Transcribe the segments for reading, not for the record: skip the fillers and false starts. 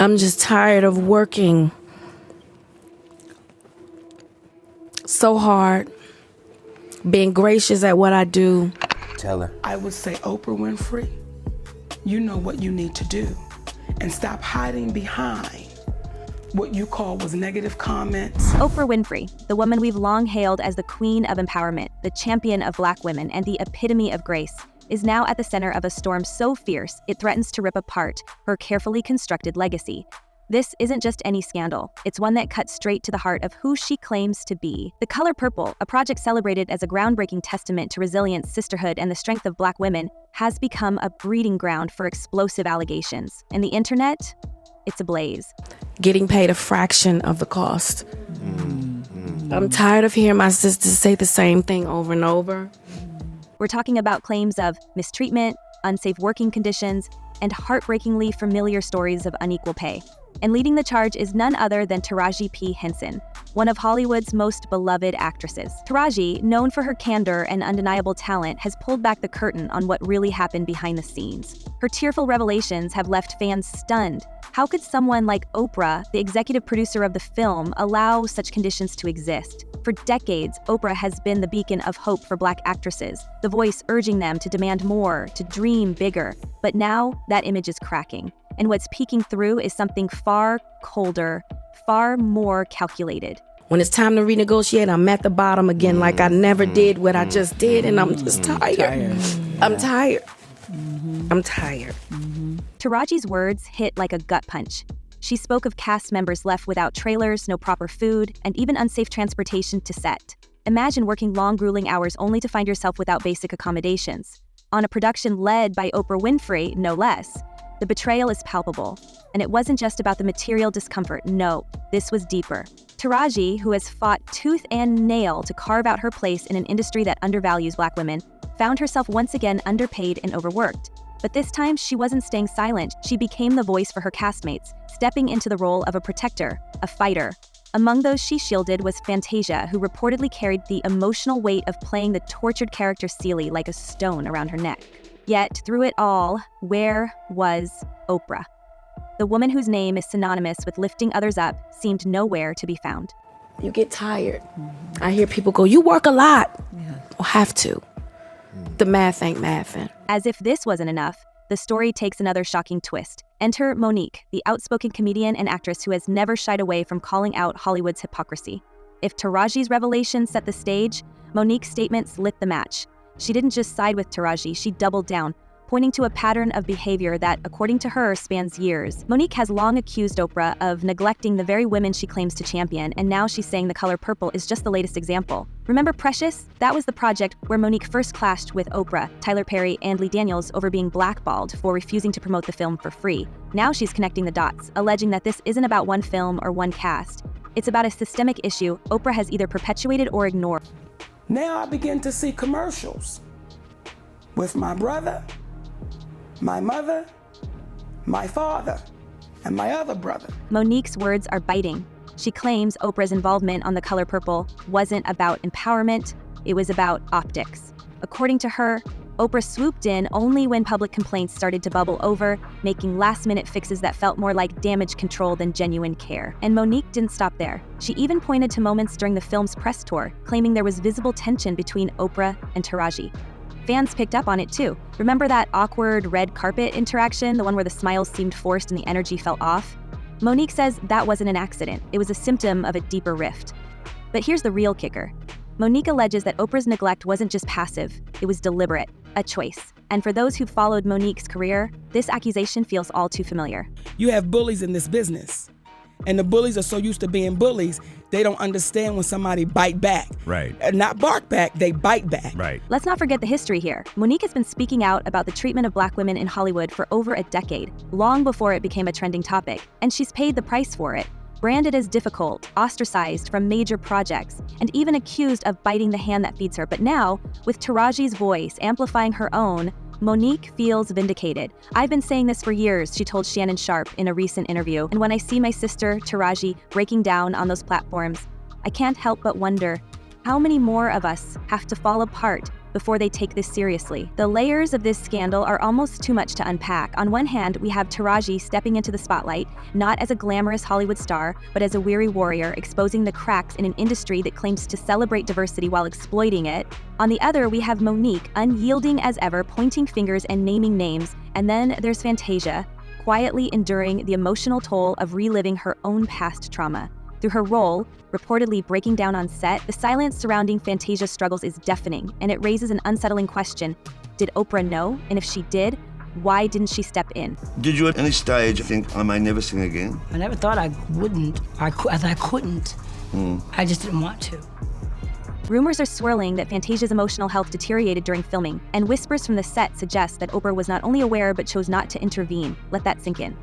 I'm just tired of working so hard, being gracious at what I do. Tell her. I would say, Oprah Winfrey, you know what you need to do, and stop hiding behind what you call was negative comments. Oprah Winfrey, the woman we've long hailed as the queen of empowerment, the champion of Black women, and the epitome of grace, is now at the center of a storm so fierce it threatens to rip apart her carefully constructed legacy. This isn't just any scandal. It's one that cuts straight to the heart of who she claims to be. The Color Purple, a project celebrated as a groundbreaking testament to resilience, sisterhood, and the strength of Black women, has become a breeding ground for explosive allegations. And the internet? It's ablaze. Getting paid a fraction of the cost. I'm tired of hearing my sisters say the same thing over and over. We're talking about claims of mistreatment, unsafe working conditions, and heartbreakingly familiar stories of unequal pay. And leading the charge is none other than Taraji P. Henson, one of Hollywood's most beloved actresses. Taraji, known for her candor and undeniable talent, has pulled back the curtain on what really happened behind the scenes. Her tearful revelations have left fans stunned. How could someone like Oprah, the executive producer of the film, allow such conditions to exist? For decades, Oprah has been the beacon of hope for Black actresses, the voice urging them to demand more, to dream bigger. But now, that image is cracking. And what's peeking through is something far colder, far more calculated. When it's time to renegotiate, I'm at the bottom again like I never did what I just did, and I'm just tired. I'm tired. I'm tired. Taraji's words hit like a gut punch. She spoke of cast members left without trailers, no proper food, and even unsafe transportation to set. Imagine working long, grueling hours only to find yourself without basic accommodations. On a production led by Oprah Winfrey, no less. The betrayal is palpable. And it wasn't just about the material discomfort. No, this was deeper. Taraji, who has fought tooth and nail to carve out her place in an industry that undervalues Black women, found herself once again underpaid and overworked. But this time, she wasn't staying silent. She became the voice for her castmates, stepping into the role of a protector, a fighter. Among those she shielded was Fantasia, who reportedly carried the emotional weight of playing the tortured character Celie like a stone around her neck. Yet, through it all, where was Oprah? The woman whose name is synonymous with lifting others up seemed nowhere to be found. You get tired. I hear people go, you work a lot. Well, have to. The math ain't mathin'. As if this wasn't enough, the story takes another shocking twist. Enter MoNique, the outspoken comedian and actress who has never shied away from calling out Hollywood's hypocrisy. If Taraji's revelations set the stage, MoNique's statements lit the match. She didn't just side with Taraji, she doubled down, pointing to a pattern of behavior that, according to her, spans years. MoNique has long accused Oprah of neglecting the very women she claims to champion, and now she's saying The Color Purple is just the latest example. Remember Precious? That was the project where MoNique first clashed with Oprah, Tyler Perry, and Lee Daniels over being blackballed for refusing to promote the film for free. Now she's connecting the dots, alleging that this isn't about one film or one cast. It's about a systemic issue Oprah has either perpetuated or ignored. Now I begin to see commercials with my brother, my mother, my father, and my other brother. MoNique's words are biting. She claims Oprah's involvement on The Color Purple wasn't about empowerment, it was about optics. According to her, Oprah swooped in only when public complaints started to bubble over, making last-minute fixes that felt more like damage control than genuine care. And MoNique didn't stop there. She even pointed to moments during the film's press tour, claiming there was visible tension between Oprah and Taraji. Fans picked up on it too. Remember that awkward red carpet interaction, the one where the smiles seemed forced and the energy felt off? MoNique says that wasn't an accident. It was a symptom of a deeper rift. But here's the real kicker. MoNique alleges that Oprah's neglect wasn't just passive, it was deliberate, a choice. And for those who followed MoNique's career, this accusation feels all too familiar. You have bullies in this business, and the bullies are so used to being bullies, they don't understand when somebody bite back. Right. Not bark back, they bite back. Right. Let's not forget the history here. MoNique has been speaking out about the treatment of Black women in Hollywood for over a decade, long before it became a trending topic, and she's paid the price for it. Branded as difficult, ostracized from major projects, and even accused of biting the hand that feeds her. But now, with Taraji's voice amplifying her own, MoNique feels vindicated. I've been saying this for years, she told Shannon Sharp in a recent interview. And when I see my sister, Taraji, breaking down on those platforms, I can't help but wonder, how many more of us have to fall apart before they take this seriously. The layers of this scandal are almost too much to unpack. On one hand, we have Taraji stepping into the spotlight, not as a glamorous Hollywood star, but as a weary warrior, exposing the cracks in an industry that claims to celebrate diversity while exploiting it. On the other, we have Monique, unyielding as ever, pointing fingers and naming names. And then there's Fantasia, quietly enduring the emotional toll of reliving her own past trauma. Through her role, reportedly breaking down on set, the silence surrounding Fantasia's struggles is deafening, and it raises an unsettling question. Did Oprah know? And if she did, why didn't she step in? Did you at any stage think, I might never sing again? I never thought I wouldn't. I couldn't. I just didn't want to. Rumors are swirling that Fantasia's emotional health deteriorated during filming, and whispers from the set suggest that Oprah was not only aware but chose not to intervene. Let that sink in.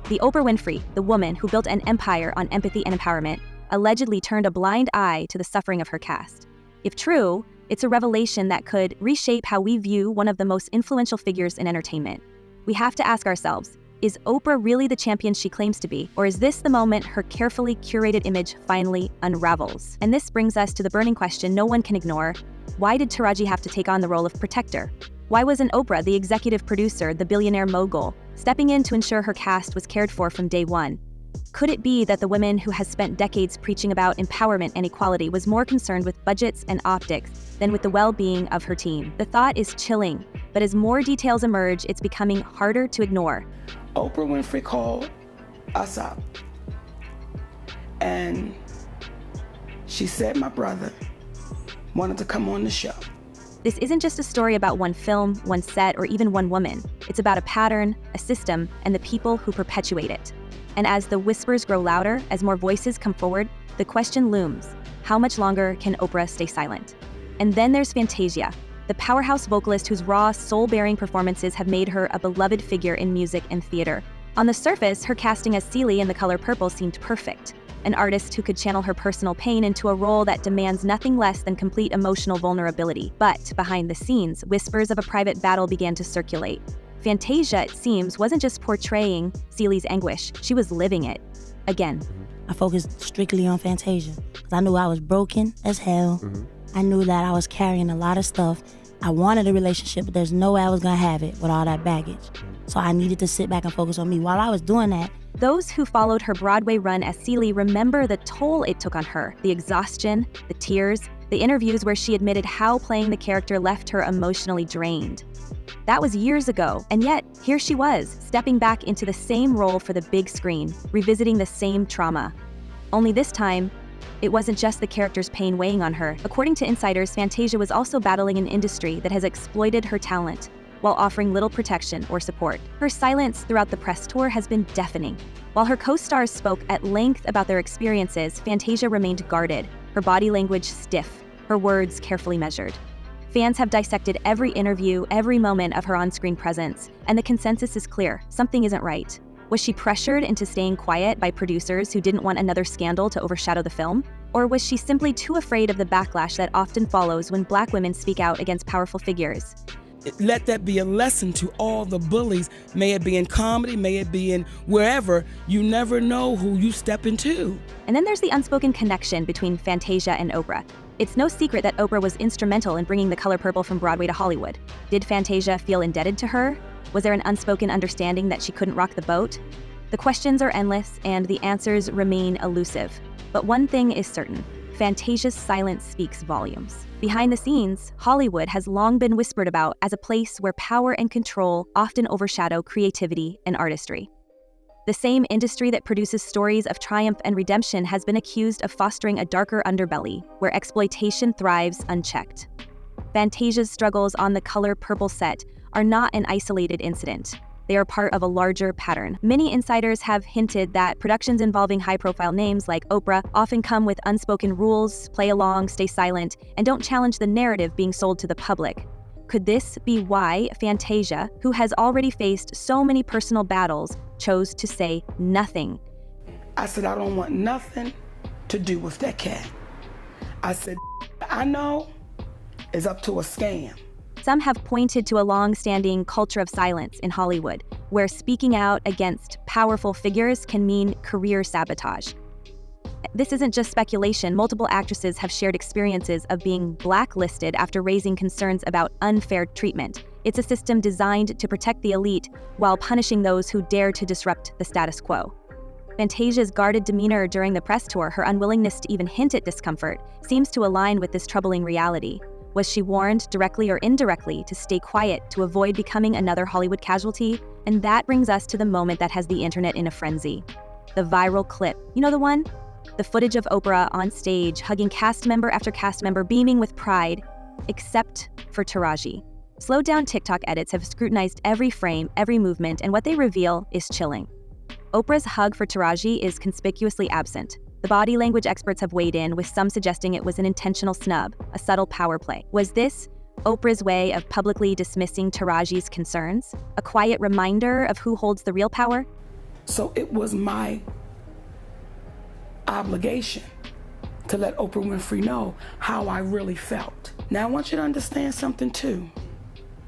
The Oprah Winfrey, the woman who built an empire on empathy and empowerment, allegedly turned a blind eye to the suffering of her cast. If true, it's a revelation that could reshape how we view one of the most influential figures in entertainment. We have to ask ourselves, is Oprah really the champion she claims to be? Or is this the moment her carefully curated image finally unravels? And this brings us to the burning question no one can ignore. Why did Taraji have to take on the role of protector? Why wasn't Oprah, the executive producer, the billionaire mogul, stepping in to ensure her cast was cared for from day one? Could it be that the woman who has spent decades preaching about empowerment and equality was more concerned with budgets and optics than with the well-being of her team? The thought is chilling, but as more details emerge, it's becoming harder to ignore. Oprah Winfrey called us up, and she said my brother wanted to come on the show. This isn't just a story about one film, one set, or even one woman. It's about a pattern, a system, and the people who perpetuate it. And as the whispers grow louder, as more voices come forward, the question looms: how much longer can Oprah stay silent? And then there's Fantasia, the powerhouse vocalist whose raw, soul-bearing performances have made her a beloved figure in music and theater. On the surface, her casting as Celie in The Color Purple seemed perfect. An artist who could channel her personal pain into a role that demands nothing less than complete emotional vulnerability. But behind the scenes, whispers of a private battle began to circulate. Fantasia, it seems, wasn't just portraying Celie's anguish, she was living it. Again. I focused strictly on Fantasia, because I knew I was broken as hell. I knew that I was carrying a lot of stuff. I wanted a relationship, but there's no way I was gonna have it with all that baggage. So I needed to sit back and focus on me. While I was doing that, those who followed her Broadway run as Celie remember the toll it took on her, the exhaustion, the tears, the interviews where she admitted how playing the character left her emotionally drained. That was years ago, and yet here she was, stepping back into the same role for the big screen, revisiting the same trauma. Only this time, it wasn't just the character's pain weighing on her. According to insiders, Fantasia was also battling an industry that has exploited her talent while offering little protection or support. Her silence throughout the press tour has been deafening. While her co-stars spoke at length about their experiences, Fantasia remained guarded, her body language stiff, her words carefully measured. Fans have dissected every interview, every moment of her on-screen presence, and the consensus is clear: something isn't right. Was she pressured into staying quiet by producers who didn't want another scandal to overshadow the film? Or was she simply too afraid of the backlash that often follows when Black women speak out against powerful figures? Let that be a lesson to all the bullies. May it be in comedy, may it be in wherever. You never know who you step into. And then there's the unspoken connection between Fantasia and Oprah. It's no secret that Oprah was instrumental in bringing The Color Purple from Broadway to Hollywood. Did Fantasia feel indebted to her? Was there an unspoken understanding that she couldn't rock the boat? The questions are endless, and the answers remain elusive. But one thing is certain: Fantasia's silence speaks volumes. Behind the scenes, Hollywood has long been whispered about as a place where power and control often overshadow creativity and artistry. The same industry that produces stories of triumph and redemption has been accused of fostering a darker underbelly, where exploitation thrives unchecked. Fantasia's struggles on The Color Purple set are not an isolated incident. They are part of a larger pattern. Many insiders have hinted that productions involving high-profile names like Oprah often come with unspoken rules: play along, stay silent, and don't challenge the narrative being sold to the public. Could this be why Fantasia, who has already faced so many personal battles, chose to say nothing? I said, I don't want nothing to do with that cat. I said, I know is up to a scam. Some have pointed to a long-standing culture of silence in Hollywood, where speaking out against powerful figures can mean career sabotage. This isn't just speculation. Multiple actresses have shared experiences of being blacklisted after raising concerns about unfair treatment. It's a system designed to protect the elite while punishing those who dare to disrupt the status quo. Fantasia's guarded demeanor during the press tour, her unwillingness to even hint at discomfort, seems to align with this troubling reality. Was she warned, directly or indirectly, to stay quiet to avoid becoming another Hollywood casualty? And that brings us to the moment that has the internet in a frenzy. The viral clip. You know the one? The footage of Oprah on stage, hugging cast member after cast member, beaming with pride, except for Taraji. Slowed down TikTok edits have scrutinized every frame, every movement, and what they reveal is chilling. Oprah's hug for Taraji is conspicuously absent. The body language experts have weighed in, with some suggesting it was an intentional snub, a subtle power play. Was this Oprah's way of publicly dismissing Taraji's concerns? A quiet reminder of who holds the real power? So it was my obligation to let Oprah Winfrey know how I really felt. Now I want you to understand something too.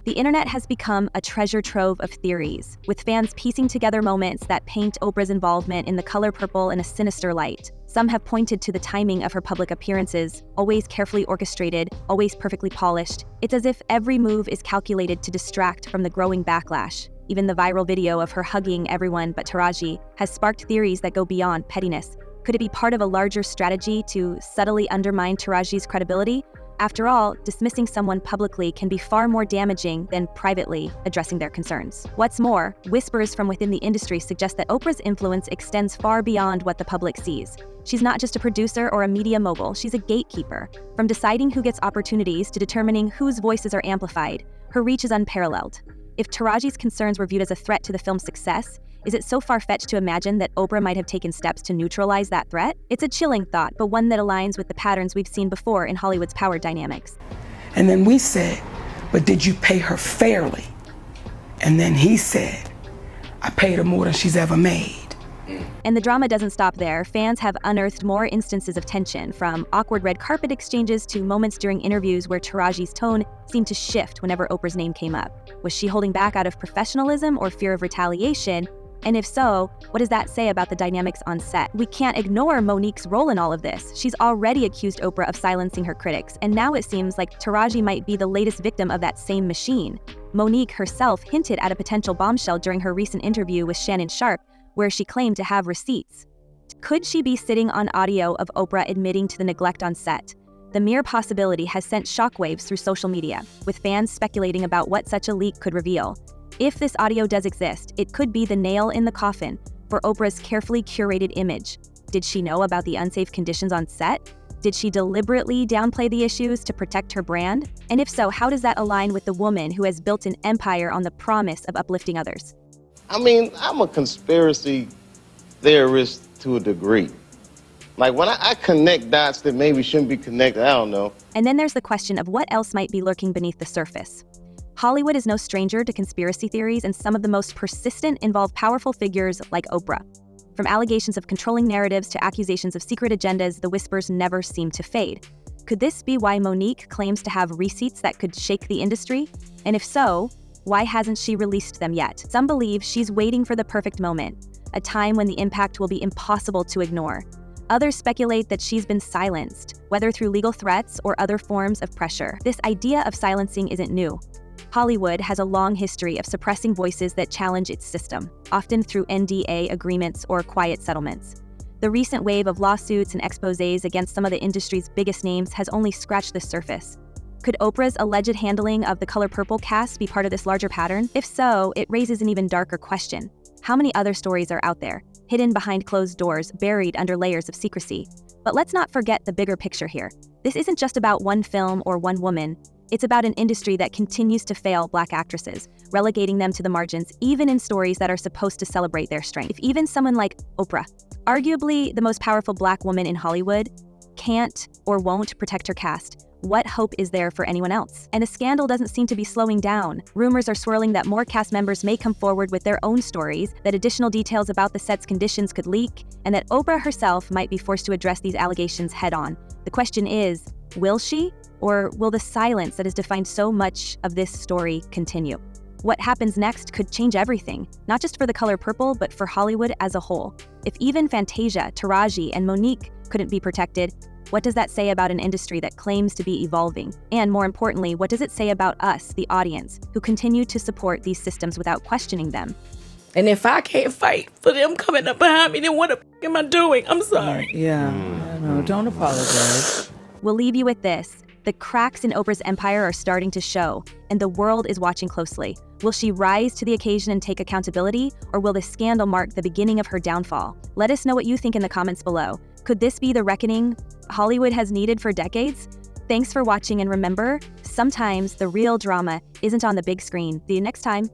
The internet has become a treasure trove of theories, with fans piecing together moments that paint Oprah's involvement in The Color Purple in a sinister light. Some have pointed to the timing of her public appearances, always carefully orchestrated, always perfectly polished. It's as if every move is calculated to distract from the growing backlash. Even the viral video of her hugging everyone but Taraji has sparked theories that go beyond pettiness. Could it be part of a larger strategy to subtly undermine Taraji's credibility? After all, dismissing someone publicly can be far more damaging than privately addressing their concerns. What's more, whispers from within the industry suggest that Oprah's influence extends far beyond what the public sees. She's not just a producer or a media mogul, she's a gatekeeper. From deciding who gets opportunities to determining whose voices are amplified, her reach is unparalleled. If Taraji's concerns were viewed as a threat to the film's success, is it so far-fetched to imagine that Oprah might have taken steps to neutralize that threat? It's a chilling thought, but one that aligns with the patterns we've seen before in Hollywood's power dynamics. And then we said, but did you pay her fairly? And then he said, I paid her more than she's ever made. And the drama doesn't stop there. Fans have unearthed more instances of tension, from awkward red carpet exchanges to moments during interviews where Taraji's tone seemed to shift whenever Oprah's name came up. Was she holding back out of professionalism or fear of retaliation? And if so, what does that say about the dynamics on set? We can't ignore MoNique's role in all of this. She's already accused Oprah of silencing her critics, and now it seems like Taraji might be the latest victim of that same machine. MoNique herself hinted at a potential bombshell during her recent interview with Shannon Sharpe, where she claimed to have receipts. Could she be sitting on audio of Oprah admitting to the neglect on set? The mere possibility has sent shockwaves through social media, with fans speculating about what such a leak could reveal. If this audio does exist, it could be the nail in the coffin for Oprah's carefully curated image. Did she know about the unsafe conditions on set? Did she deliberately downplay the issues to protect her brand? And if so, how does that align with the woman who has built an empire on the promise of uplifting others? I mean, I'm a conspiracy theorist to a degree. Like, when I connect dots that maybe shouldn't be connected, I don't know. And then there's the question of what else might be lurking beneath the surface. Hollywood is no stranger to conspiracy theories, and some of the most persistent involve powerful figures like Oprah. From allegations of controlling narratives to accusations of secret agendas, the whispers never seem to fade. Could this be why MoNique claims to have receipts that could shake the industry? And if so, why hasn't she released them yet? Some believe she's waiting for the perfect moment, a time when the impact will be impossible to ignore. Others speculate that she's been silenced, whether through legal threats or other forms of pressure. This idea of silencing isn't new. Hollywood has a long history of suppressing voices that challenge its system, often through NDA agreements or quiet settlements. The recent wave of lawsuits and exposés against some of the industry's biggest names has only scratched the surface. Could Oprah's alleged handling of the Color Purple cast be part of this larger pattern? If so, it raises an even darker question. How many other stories are out there, hidden behind closed doors, buried under layers of secrecy? But let's not forget the bigger picture here. This isn't just about one film or one woman. It's about an industry that continues to fail Black actresses, relegating them to the margins, even in stories that are supposed to celebrate their strength. If even someone like Oprah, arguably the most powerful Black woman in Hollywood, can't or won't protect her cast, what hope is there for anyone else? And the scandal doesn't seem to be slowing down. Rumors are swirling that more cast members may come forward with their own stories, that additional details about the set's conditions could leak, and that Oprah herself might be forced to address these allegations head-on. The question is, will she? Or will the silence that has defined so much of this story continue? What happens next could change everything, not just for the color purple, but for Hollywood as a whole. If even Fantasia, Taraji, and MoNique couldn't be protected, what does that say about an industry that claims to be evolving? And more importantly, what does it say about us, the audience, who continue to support these systems without questioning them? And if I can't fight for them coming up behind me, then what the f am I doing? I'm sorry. Yeah, no, don't apologize. We'll leave you with this. The cracks in Oprah's empire are starting to show, and the world is watching closely. Will she rise to the occasion and take accountability, or will this scandal mark the beginning of her downfall? Let us know what you think in the comments below. Could this be the reckoning Hollywood has needed for decades? Thanks for watching, and remember, sometimes the real drama isn't on the big screen. See you next time.